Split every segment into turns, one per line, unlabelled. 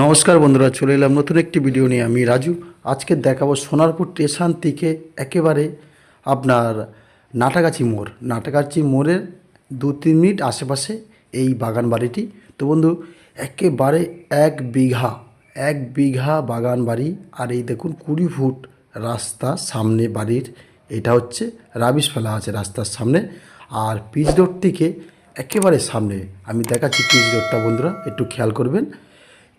নমস্কার বন্ধুরা, চলে এলাম নতুন একটি ভিডিও নিয়ে। আমি রাজু। আজকে দেখাবো সোনারপুর স্টেশন থেকে একেবারে আপনার নাটাগাছি মোড়ের 2-3 মিনিট আশেপাশে এই বাগান বাড়িটি। তো বন্ধু, একেবারে 1 বিঘা বাগান বাড়ি। আর এই দেখুন 20 ফুট রাস্তা সামনে বাড়ির। এটা হচ্ছে রাবিশ ফেলা আছে রাস্তার সামনে। আর পিচ রোড থেকে একেবারে সামনে আমি দেখাচ্ছি পিচ রোডটা, বন্ধুরা একটু খেয়াল করবেন।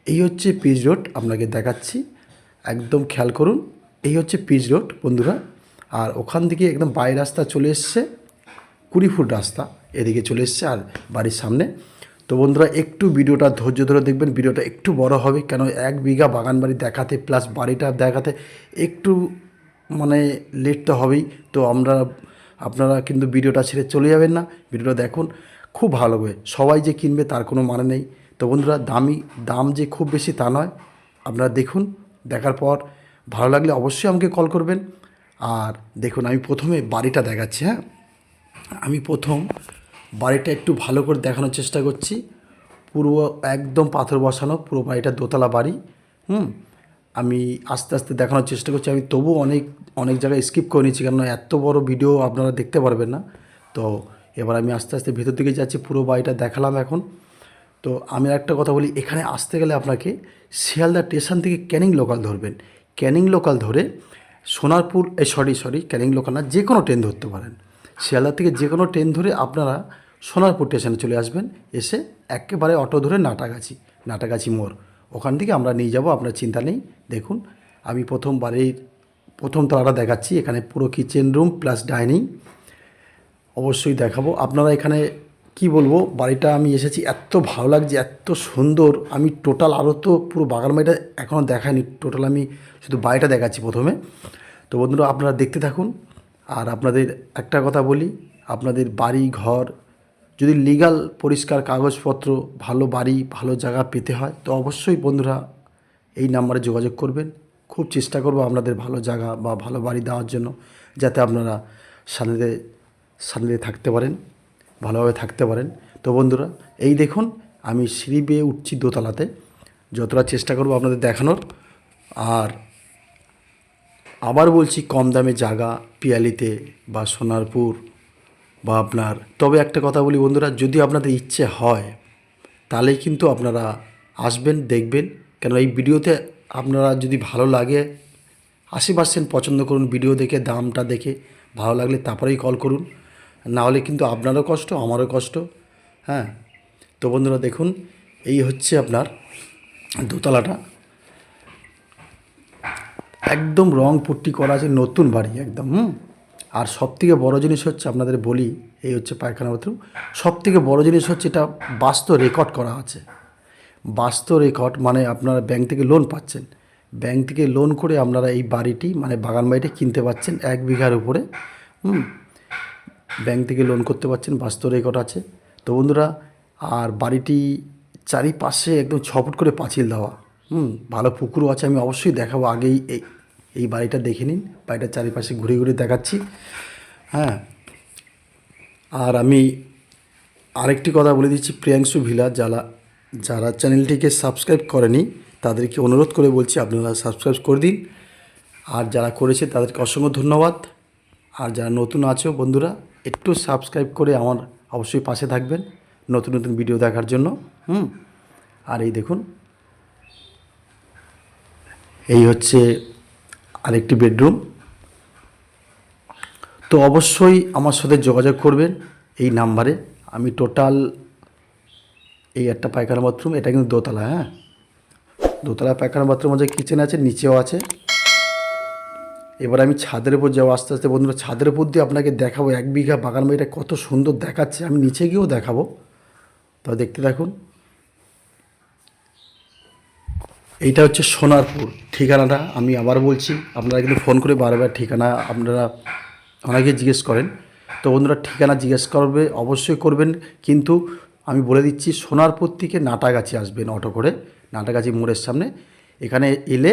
এই হচ্ছে পিচ রোড, আপনাকে দেখাচ্ছি, একদম খেয়াল করুন। এই হচ্ছে পিচ রোড বন্ধুরা। আর ওখান থেকে একদম বাই রাস্তা চলে এসছে, 20 ফুট রাস্তা এদিকে চলে এসছে আর বাড়ির সামনে। তো বন্ধুরা একটু ভিডিওটা ধৈর্য ধরে দেখবেন, ভিডিওটা একটু বড় হবে, কেন 1 বিঘা বাগান বাড়ি দেখাতে প্লাস বাড়িটা দেখাতে একটু মানে লেট তো হবেই। তো আপনারা কিন্তু ভিডিওটা ছেড়ে চলে যাবেন না, ভিডিওটা দেখুন, খুব ভালো হবে। সবাই যে কিনবে তার কোনো মানে নেই। তো বন্ধুরা দাম যে খুব বেশি তা নয়, আপনারা দেখুন, দেখার পর ভালো লাগলে অবশ্যই আমাকে কল করবেন। আর দেখুন, আমি প্রথমে বাড়িটা দেখাচ্ছি। হ্যাঁ, আমি প্রথম বাড়িটা একটু ভালো করে দেখানোর চেষ্টা করছি। পুরো একদম পাথর বসানো, পুরো বাড়িটা দোতলা বাড়ি। আমি আস্তে আস্তে দেখানোর চেষ্টা করছি। আমি তবু অনেক অনেক জায়গায় স্কিপ করে নিচ্ছি, কারণ এত বড় ভিডিও আপনারা দেখতে পারবেন না। তো এবার আমি আস্তে আস্তে ভিতর দিকে যাচ্ছি, পুরো বাড়িটা দেখালাম এখন। তো আমি একটা কথা বলি, এখানে আসতে গেলে আপনাকে শিয়ালদা স্টেশন থেকে ক্যানিং লোকাল ধরবেন। ক্যানিং লোকাল ধরে সোনারপুর সরি ক্যানিং লোকাল না, যে কোনো ট্রেন ধরতে পারেন। শিয়ালদা থেকে যে কোনো ট্রেন ধরে আপনারা সোনারপুর স্টেশনে চলে আসবেন। এসে একেবারে অটো ধরে নাটাগাছি মোড়, ওখান থেকে আমরা নিয়ে যাব, আপনার চিন্তা নেই। দেখুন, আমি প্রথম তলাটা দেখাচ্ছি। এখানে পুরো কিচেন রুম প্লাস ডাইনিং অবশ্যই দেখাবো। আপনারা এখানে কি বলবো, বাড়িটা আমি এসেছি, এত ভালো লাগছে, এত সুন্দর। আমি টোটাল আরও তো পুরো বাগান বাড়িটা এখনও দেখাইনি, টোটাল আমি শুধু বাড়িটা দেখাচ্ছি প্রথমে। তো বন্ধুরা আপনারা দেখতে থাকুন। আর আপনাদের একটা কথা বলি, আপনাদের বাড়ি ঘর যদি লিগ্যাল পরিষ্কার কাগজপত্র, ভালো বাড়ি ভালো জায়গা পেতে হয়, তো অবশ্যই বন্ধুরা এই নাম্বারে যোগাযোগ করবেন। খুব চেষ্টা করব আপনাদের ভালো জায়গা বা ভালো বাড়ি দেওয়ার জন্য, যাতে আপনারা শান্তিতে শান্তিতে থাকতে পারেন, ভালোভাবে থাকতে পারেন। তো বন্ধুরা এই দেখুন, আমি সিঁড়ি বেয়ে উঠছি দোতলাতে, যতটা চেষ্টা করব আপনাদের দেখানোর। আর আবার বলছি, কম দামে জায়গা পিয়ালিতে বা সোনারপুর বা আপনার, তবে একটা কথা বলি বন্ধুরা, যদি আপনাদের ইচ্ছে হয় তাহলেই কিন্তু আপনারা আসবেন, দেখবেন। কেন এই ভিডিওতে আপনারা যদি ভালো লাগে 80% পছন্দ করুন, ভিডিও দেখে দামটা দেখে ভালো লাগলে তারপরেই কল করুন, না হলে কিন্তু আপনারও কষ্ট আমারও কষ্ট। হ্যাঁ, তো বন্ধুরা দেখুন, এই হচ্ছে আপনার দোতলাটা, একদম রং পুট্টি করা আছে, নতুন বাড়ি একদম। আর সবথেকে বড় জিনিস হচ্ছে, আপনাদের বলি, এই হচ্ছে পায়খানা বাথরুম। সবথেকে বড় জিনিস হচ্ছে, এটা বাস্তব রেকর্ড করা আছে। বাস্তব রেকর্ড মানে আপনারা ব্যাংক থেকে লোন পাচ্ছেন, ব্যাংক থেকে লোন করে আপনারা এই বাড়িটি মানে বাগান বাড়িটা কিনতে পাচ্ছেন 1 বিঘার উপরে। ব্যাংক থেকে লোন করতে পারছেন, বাস্তব রেকর্ড আছে। তো বন্ধুরা, আর বাড়িটি চারিপাশে একদম 6 ফুট করে পাঁচিল দেওয়া। ভালো পুকুরও আছে, আমি অবশ্যই দেখাবো। আগেই এই বাড়িটা দেখে নিন, বাড়িটার চারিপাশে ঘুরে ঘুরে দেখাচ্ছি। হ্যাঁ, আর আমি আরেকটি কথা বলে দিচ্ছি, প্রিয়াংশু ভিলা, যারা চ্যানেলটিকে সাবস্ক্রাইব করেনি তাদেরকে অনুরোধ করে বলছি, আপনারা সাবস্ক্রাইব করে দিন। আর যারা করেছে তাদেরকে অসংখ্য ধন্যবাদ। আর যারা নতুন আছো বন্ধুরা, একটু সাবস্ক্রাইব করে আমার অবশ্যই পাশে থাকবেন নতুন নতুন ভিডিও দেখার জন্য। আর এই দেখুন, এই হচ্ছে আরেকটি বেডরুম। তো অবশ্যই আমার সাথে যোগাযোগ করবেন এই নাম্বারে। আমি টোটাল এই একটা পায়খানা বাথরুম, এটা কিন্তু দোতলা। হ্যাঁ, দোতলা পায়খানা বাথরুম আছে, কিচেন আছে, নিচেও আছে। এবার আমি ছাদের উপর যাবো আস্তে আস্তে বন্ধুরা, ছাদের উপর দিয়ে আপনাকে দেখাবো 1 বিঘা বাগান বাড়িটা কত সুন্দর দেখাচ্ছে। আমি নিচে গিয়েও দেখাবো, তো দেখতে থাকুন। এইটা হচ্ছে সোনারপুর। ঠিকানাটা আমি আবার বলছি, আপনারা কিন্তু ফোন করে বারবার ঠিকানা আপনারা অনেকে জিজ্ঞেস করেন। তো বন্ধুরা, ঠিকানা জিজ্ঞেস করবে অবশ্যই করবেন, কিন্তু আমি বলে দিচ্ছি, সোনারপুর থেকে নাটাগাছি আসবেন অটো করে, নাটাগাছি মোড়ের সামনে। এখানে এলে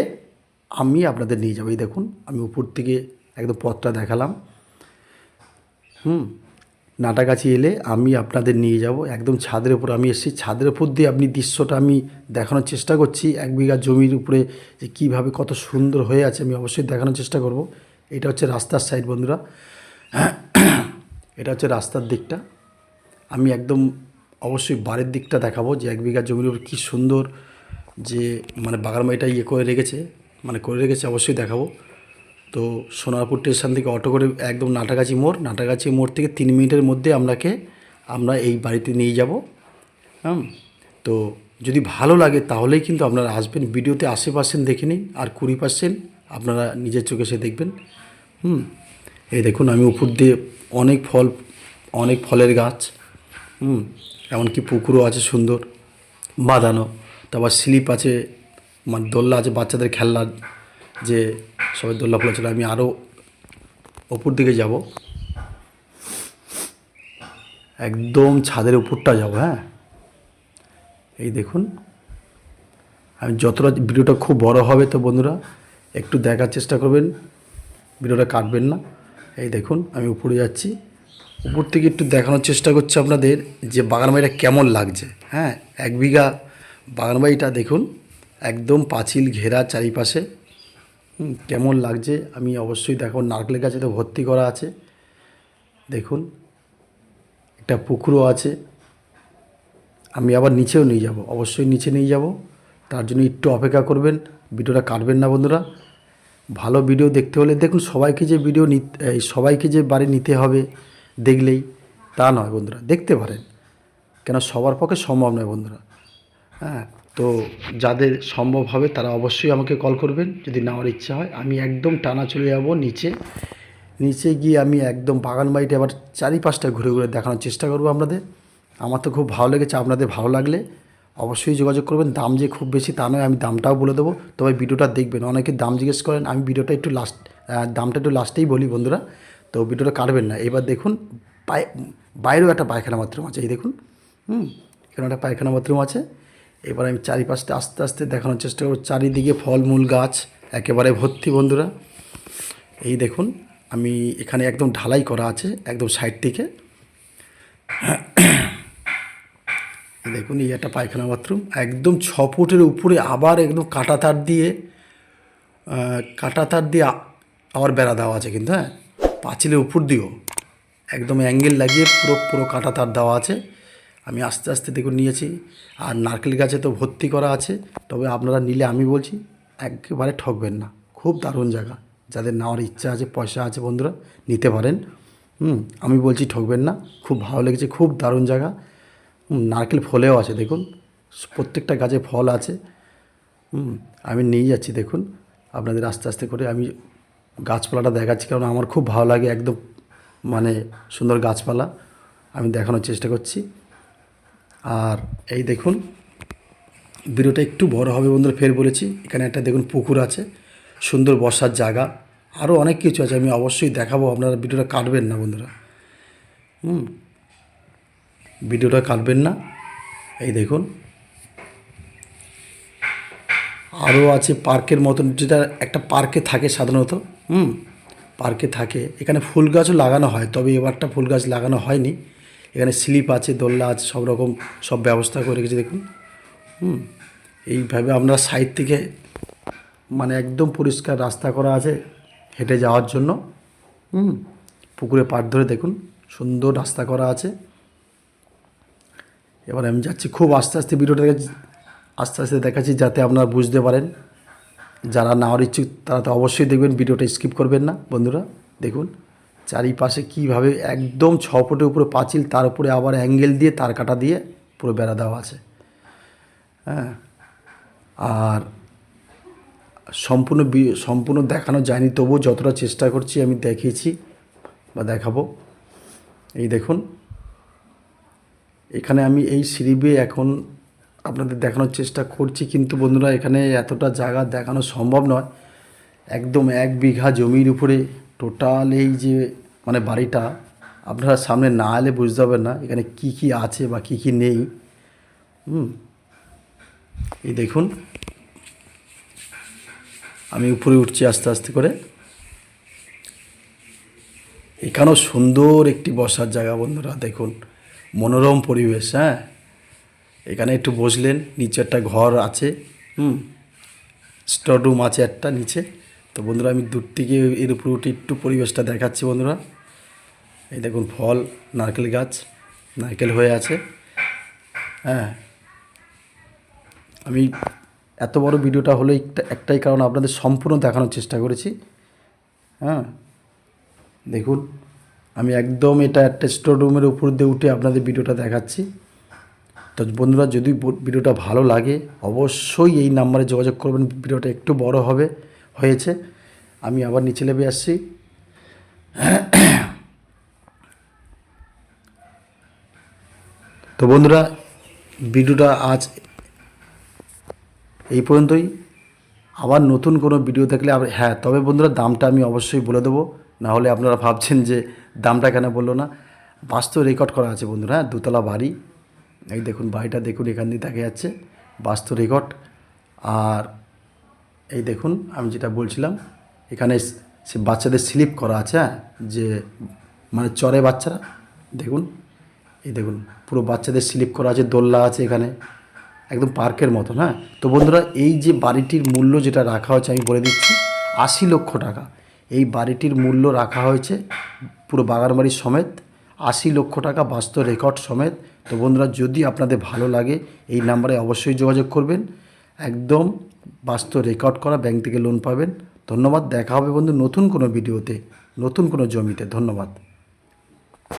আমি আপনাদের নিয়ে যাবো। এই দেখুন, আমি উপর থেকে একদম পথটা দেখালাম। নাটাগাছি এলে আমি আপনাদের নিয়ে যাব একদম ছাদের উপর। আমি এসেছি ছাদের উপর দিয়ে আপনি দৃশ্যটা আমি দেখানোর চেষ্টা করছি। 1 বিঘা জমির উপরে যে কীভাবে কত সুন্দর হয়ে আছে আমি অবশ্যই দেখানোর চেষ্টা করব। এটা হচ্ছে রাস্তার সাইড বন্ধুরা, এটা হচ্ছে রাস্তার দিকটা। আমি একদম অবশ্যই বাড়ির দিকটা দেখাবো যে 1 বিঘা জমির উপর কী সুন্দর যে মানে বাগানবাড়িটা করে রেখেছে, করে রেখেছে অবশ্যই দেখাবো। তো সোনারপুর স্টেশন থেকে অটো করে একদম নাটাগাছি মোড় থেকে 3 মিনিটের মধ্যে আমরা এই বাড়িতে নিয়ে যাব। তো যদি ভালো লাগে তাহলেই কিন্তু আপনারা আসবেন। ভিডিওতে 80% দেখে নিন, আর 20% আপনারা নিজের চোখে এসে দেখবেন। এই দেখুন আমি উপর দিয়ে অনেক ফলের গাছ, এমনকি পুকুরও আছে সুন্দর বাঁধানো। তারপর স্লিপ আছে, দোলনা আছে বাচ্চাদের খেলনার, যে সবাই দোলনা ফোলা ছিল। আমি আরও ওপর দিকে যাব, একদম ছাদের উপরটা যাব। হ্যাঁ, এই দেখুন আমি যতটা ভিডিওটা খুব বড় হবে তো বন্ধুরা একটু দেখার চেষ্টা করবেন, ভিডিওটা কাটবেন না। এই দেখুন আমি উপরে যাচ্ছি, উপর থেকে একটু দেখানোর চেষ্টা করছি আপনাদের যে বাগানবাড়িটা কেমন লাগছে। হ্যাঁ, 1 বিঘা বাগানবাড়িটা দেখুন, একদম পাঁচিল ঘেরা চারিপাশে। কেমন লাগছে আমি অবশ্যই দেখাবো। নারকেলের গাছে তো ভর্তি করা আছে, দেখুন একটা পুকুরও আছে। আমি আবার নিচেও নিয়ে যাব, অবশ্যই নিচে নিয়ে যাব, তার জন্য একটু অপেক্ষা করবেন, ভিডিওটা কাটবেন না বন্ধুরা। ভালো ভিডিও দেখতে হলে দেখুন, সবাইকে যে বাড়ি নিতে হবে দেখলেই তা নয় বন্ধুরা, দেখতে পারেন, কেন সবার পক্ষে সম্ভব নয় বন্ধুরা। হ্যাঁ, তো যাদের সম্ভব হবে তারা অবশ্যই আমাকে কল করবেন। যদি নেওয়ার ইচ্ছা হয় আমি একদম টানা চলে যাব নিচে গিয়ে আমি একদম বাগানবাড়িটা আবার চারিপাশটা ঘুরে ঘুরে দেখানোর চেষ্টা করব আপনাদের। আমার তো খুব ভালো লেগেছে, আপনাদের ভালো লাগলে অবশ্যই যোগাযোগ করবেন। দাম যে খুব বেশি তা নয়, আমি দামটাও বলে দেবো, তবে ভিডিওটা দেখবেন। অনেকে দাম জিজ্ঞেস করেন, আমি ভিডিওটা দামটা একটু লাস্টেই বলি বন্ধুরা, তো ভিডিওটা কাটবেন না। এবার দেখুন বাইরেও একটা পায়খানা বাথরুম আছে, এই দেখুন, এখানে একটা পায়খানা বাথরুম আছে। এবার আমি চারিপাশটা আস্তে আস্তে দেখানোর চেষ্টা করব। চারিদিকে ফলমূল গাছ একেবারে ভর্তি বন্ধুরা। এই দেখুন আমি এখানে একদম ঢালাই করা আছে একদম সাইড থেকে। দেখুন এই একটা পায়খানা বাথরুম, একদম 6 ফুটের উপরে, আবার একদম কাঁটা তার দিয়ে আবার বেড়া দেওয়া আছে কিন্তু। হ্যাঁ, পাঁচিলের উপর দিয়েও একদম অ্যাঙ্গেল লাগিয়ে পুরো কাঁটা তার দেওয়া আছে। আমি আস্তে আস্তে দেখুন নিয়েছি, আর নারকেল গাছে তো ভর্তি করা আছে। তবে আপনারা নিলে আমি বলছি একেবারে ঠকবেন না, খুব দারুণ জায়গা। যাদের নেওয়ার ইচ্ছা আছে, পয়সা আছে বন্ধুরা নিতে পারেন। আমি বলছি ঠকবেন না, খুব ভালো লেগেছে, খুব দারুণ জায়গা। নারকেল ফলেও আছে দেখুন, প্রত্যেকটা গাছে ফল আছে। আমি নিয়ে যাচ্ছি দেখুন আপনাদের আস্তে আস্তে করে। আমি গাছপালাটা দেখাচ্ছি কারণ আমার খুব ভালো লাগে, একদম সুন্দর গাছপালা আমি দেখানোর চেষ্টা করছি। আর এই দেখুন ভিডিওটা একটু বড় হবে বন্ধুরা, ফের বলেছি। এখানে একটা দেখুন পুকুর আছে, সুন্দর বসার জায়গা, আরও অনেক কিছু আছে, আমি অবশ্যই দেখাবো। আপনারা ভিডিওটা কাটবেন না বন্ধুরা, ভিডিওটা কাটবেন না। এই দেখুন আরও আছে পার্কের মতন, যেটা একটা পার্কে থাকে সাধারণত। পার্কে থাকে, এখানে ফুল গাছও লাগানো হয়, তবে এবারটা ফুল গাছ লাগানো হয়নি। এখানে স্লিপ আছে, দোলনা আছে, সব রকম সব ব্যবস্থা করে রেখেছে দেখুন। এইভাবে আপনারা সাইড থেকে একদম পরিষ্কার রাস্তা করা আছে হেঁটে যাওয়ার জন্য। পুকুরে পাড় ধরে দেখুন সুন্দর রাস্তা করা আছে। এবার আমি যাচ্ছি খুব আস্তে আস্তে দেখাচ্ছি যাতে আপনারা বুঝতে পারেন। যারা নেওয়ার ইচ্ছুক তারা তো অবশ্যই দেখবেন, ভিডিওটা স্কিপ করবেন না বন্ধুরা। দেখুন চারিপাশে কীভাবে একদম 6 ফুটের উপরে পাঁচিল, তার উপরে আবার অ্যাঙ্গেল দিয়ে তার কাটা দিয়ে পুরো বেড়া দেওয়া আছে। হ্যাঁ, আর সম্পূর্ণ দেখানো যায়নি, তবুও যতটা চেষ্টা করছি আমি দেখিয়েছি বা দেখাবো। এই দেখুন এখানে আমি এই সিঁড়ি বেয়ে এখন আপনাদের দেখানোর চেষ্টা করছি, কিন্তু বন্ধুরা এখানে এতটা জায়গা দেখানো সম্ভব নয়। একদম 1 বিঘা জমির উপরে টোটাল এই যে বাড়িটা, আপনারা সামনে না এলে বুঝতে পারবেন না এখানে কি কি আছে বা কি কি নেই। এই দেখুন আমি উপরে উঠছি আস্তে আস্তে করে। এখানেও সুন্দর একটি বসার জায়গা বন্ধুরা, দেখুন মনোরম পরিবেশ। হ্যাঁ, এখানে একটু বসলেন, নিচে একটা ঘর আছে, স্টোর রুম আছে একটা নিচে। তো বন্ধুরা আমি দূর থেকে এর উপরে উঠে একটু পরিবেশটা দেখাচ্ছি বন্ধুরা। এই দেখুন ফল, নারকেল গাছ, নারকেল হয়ে আছে। হ্যাঁ, আমি এত বড় ভিডিওটা হলো একটাই কারণ, আপনাদের সম্পূর্ণ দেখানোর চেষ্টা করেছি। হ্যাঁ, দেখুন আমি একদম এটা একটা স্টোর রুমের উপর দিয়ে উঠে আপনাদের ভিডিওটা দেখাচ্ছি। তো বন্ধুরা যদি ভিডিওটা ভালো লাগে অবশ্যই এই নাম্বারে যোগাযোগ করবেন। ভিডিওটা একটু বড় হয়েছে, আমি আবার নিচে নেমে আসছি। তো বন্ধুরা ভিডিওটা আজ এই পর্যন্তই। আবার নতুন কোনো ভিডিও থাকলে হ্যাঁ, তবে বন্ধুরা দামটা আমি অবশ্যই বলে দেবো, না হলে আপনারা ভাবছেন যে দামটা কেন বললো না। বাস্তব রেকর্ড করা আছে বন্ধুরা। হ্যাঁ, দোতলা বাড়ি, এই দেখুন বাড়িটা দেখুন, এখান দিয়ে দেখা যাচ্ছে বাস্তব রেকর্ড। আর এই দেখুন আমি যেটা বলছিলাম, এখানে সে বাচ্চাদের স্লিপ করা আছে। হ্যাঁ, যে মানে চরে বাচ্চারা, দেখুন এই দেখুন পুরো বাচ্চাদের স্লিপ করা আছে, দোলনা আছে এখানে, একদম পার্কের মতো। হ্যাঁ, তো বন্ধুরা এই যে বাড়িটির মূল্য যেটা রাখা হয়েছে আমি বলে দিচ্ছি, 80 লক্ষ টাকা এই বাড়িটির মূল্য রাখা হয়েছে, পুরো বাগান বাড়ি সমেত 80 লক্ষ টাকা বাস্তব রেকর্ড সমেত। তো বন্ধুরা যদি আপনাদের ভালো লাগে এই নাম্বারে অবশ্যই যোগাযোগ করবেন, একদম বাস্তব রেকর্ড করা, ব্যাংক থেকে লোন পাবেন। ধন্যবাদ, দেখা হবে বন্ধু নতুন কোনো ভিডিওতে, নতুন কোনো জমিতে। ধন্যবাদ।